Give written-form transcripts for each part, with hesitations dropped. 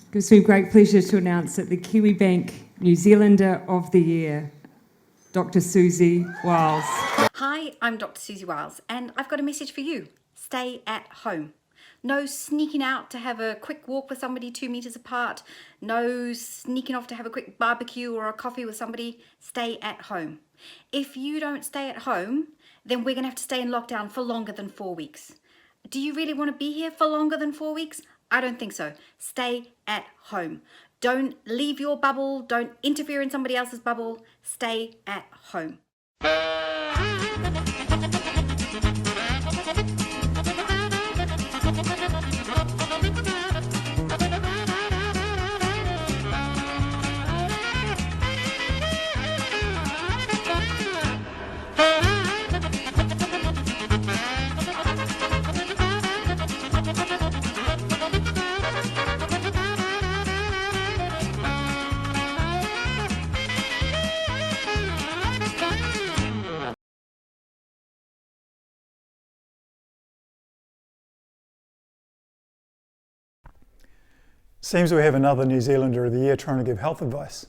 It gives me great pleasure to announce that the Kiwi Bank New Zealander of the Year, Dr. Susie Wiles. Hi, I'm Dr. Susie Wiles, and I've got a message for you. Stay at home. No sneaking out to have a quick walk with somebody 2 meters apart. No sneaking off to have a quick barbecue or a coffee with somebody. Stay at home. If you don't stay at home, then we're going to have to stay in lockdown for longer than 4 weeks. Do you really want to be here for longer than 4 weeks? I don't think so. Stay at home. Don't leave your bubble. Don't interfere in somebody else's bubble. Stay at home. Seems we have another New Zealander of the Year trying to give health advice.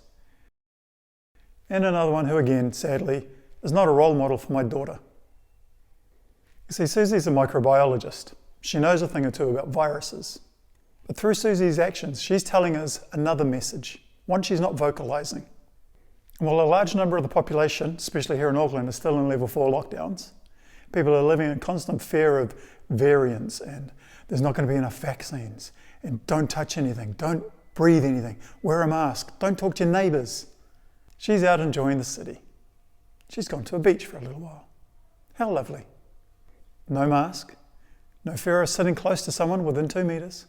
And another one who, again, sadly, is not a role model for my daughter. You see, Susie's a microbiologist. She knows a thing or two about viruses. But through Susie's actions, she's telling us another message, one she's not vocalising. And while a large number of the population, especially here in Auckland, is still in level 4 lockdowns, people are living in constant fear of variants and there's not going to be enough vaccines. And don't touch anything, don't breathe anything, wear a mask, don't talk to your neighbours. She's out enjoying the city. She's gone to a beach for a little while. How lovely. No mask, no fear of sitting close to someone within 2 metres,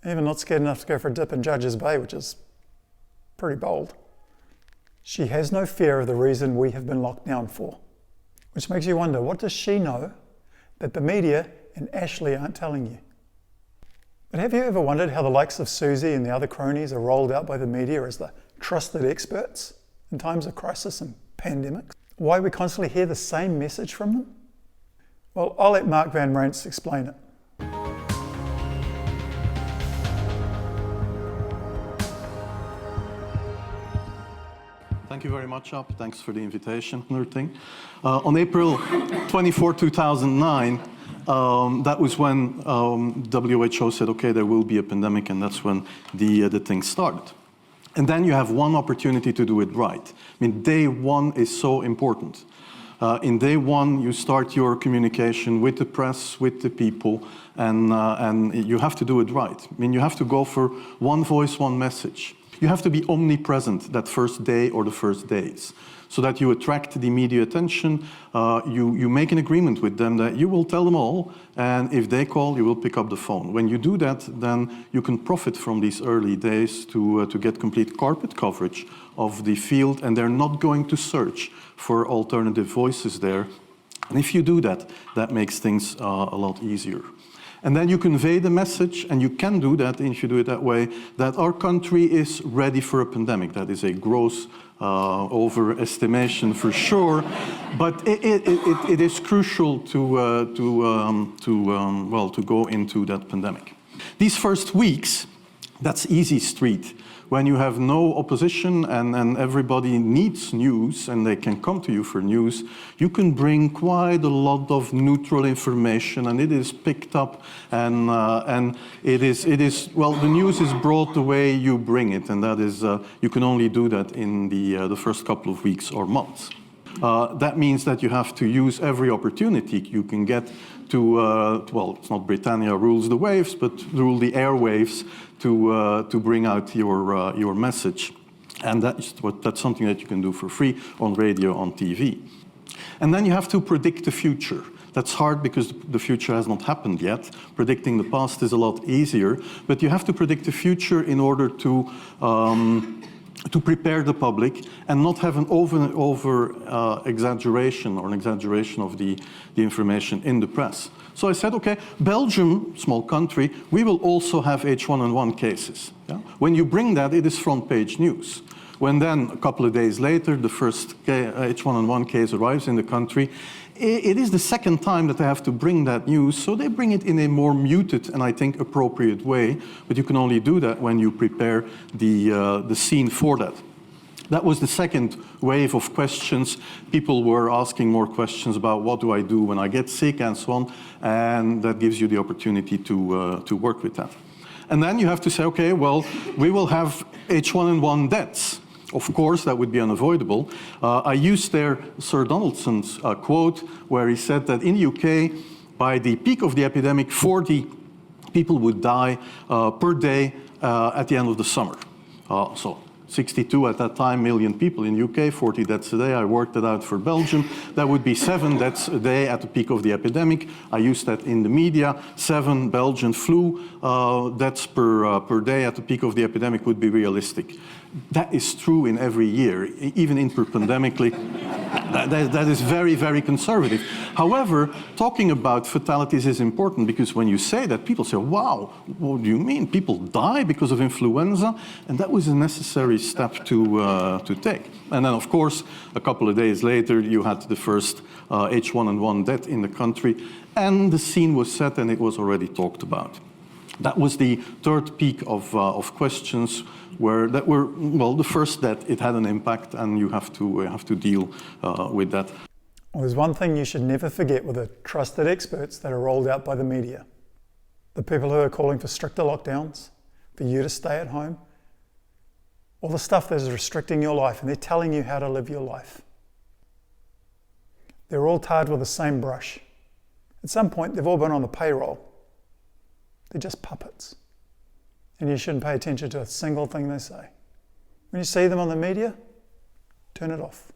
even not scared enough to go for a dip in Judges Bay, which is pretty bold. She has no fear of the reason we have been locked down for, which makes you wonder, what does she know that the media and Ashley aren't telling you? But have you ever wondered how the likes of Susie and the other cronies are rolled out by the media as the trusted experts in times of crisis and pandemics? Why we constantly hear the same message from them? Well, I'll let Mark Van Rance explain it. Thank you very much, Up. Thanks for the invitation and everything. On April 24, 2009, that was when WHO said, okay, there will be a pandemic, and that's when the thing started. And then you have one opportunity to do it right. I mean, day one is so important. In day one, you start your communication with the press, with the people, and you have to do it right. I mean, you have to go for one voice, one message. You have to be omnipresent that first day or the first days, so that you attract the media attention. You make an agreement with them that you will tell them all, and if they call, you will pick up the phone. When you do that, then you can profit from these early days to get complete carpet coverage of the field, and they're not going to search for alternative voices there. And if you do that, that makes things a lot easier. And then you convey the message, and you can do that, if you do it that way, that our country is ready for a pandemic. That is a gross overestimation for sure, but it is crucial to go into that pandemic. These first weeks, that's easy street. When you have no opposition and everybody needs news and they can come to you for news, you can bring quite a lot of neutral information, and it is picked up, and it is well, the news is brought the way you bring it, and that is you can only do that in the first couple of weeks or months. That means that you have to use every opportunity you can get to, well, it's not Britannia rules the waves, but rule the airwaves to bring out your message. And that's something that you can do for free on radio, on TV. And then you have to predict the future. That's hard because the future has not happened yet. Predicting the past is a lot easier, but you have to predict the future in order to prepare the public and not have an over exaggeration or an exaggeration of the information in the press. So I said, okay, Belgium, small country, we will also have H1N1 cases. Yeah? When you bring that, it is front page news. When then, a couple of days later, the first H1N1 case arrives in the country, it is the second time that they have to bring that news, so they bring it in a more muted and I think appropriate way, but you can only do that when you prepare the scene for that. That was the second wave of questions. People were asking more questions about what do I do when I get sick and so on, and that gives you the opportunity to work with that. And then you have to say, okay, well, we will have H1N1 deaths. Of course, that would be unavoidable. I used there Sir Donaldson's quote where he said that in the UK, by the peak of the epidemic, 40 people would die per day at the end of the summer. So 62 at that time million people in UK, 40 deaths a day. I worked it out for Belgium. That would be 7 deaths a day at the peak of the epidemic. I used that in the media. 7 Belgian flu deaths per day at the peak of the epidemic would be realistic. That is true in every year, even interpandemically. That is very, very conservative. However, talking about fatalities is important because when you say that, people say, wow, what do you mean? People die because of influenza? And that was a necessary step to take. And then, of course, a couple of days later, you had the first H1N1 death in the country, and the scene was set and it was already talked about. That was the third peak of questions that were, well, the first that it had an impact and you have to deal with that. Well, there's one thing you should never forget with the trusted experts that are rolled out by the media. The people who are calling for stricter lockdowns, for you to stay at home, all the stuff that is restricting your life, and they're telling you how to live your life. They're all tarred with the same brush. At some point, they've all been on the payroll. They're just puppets. And you shouldn't pay attention to a single thing they say. When you see them on the media, turn it off.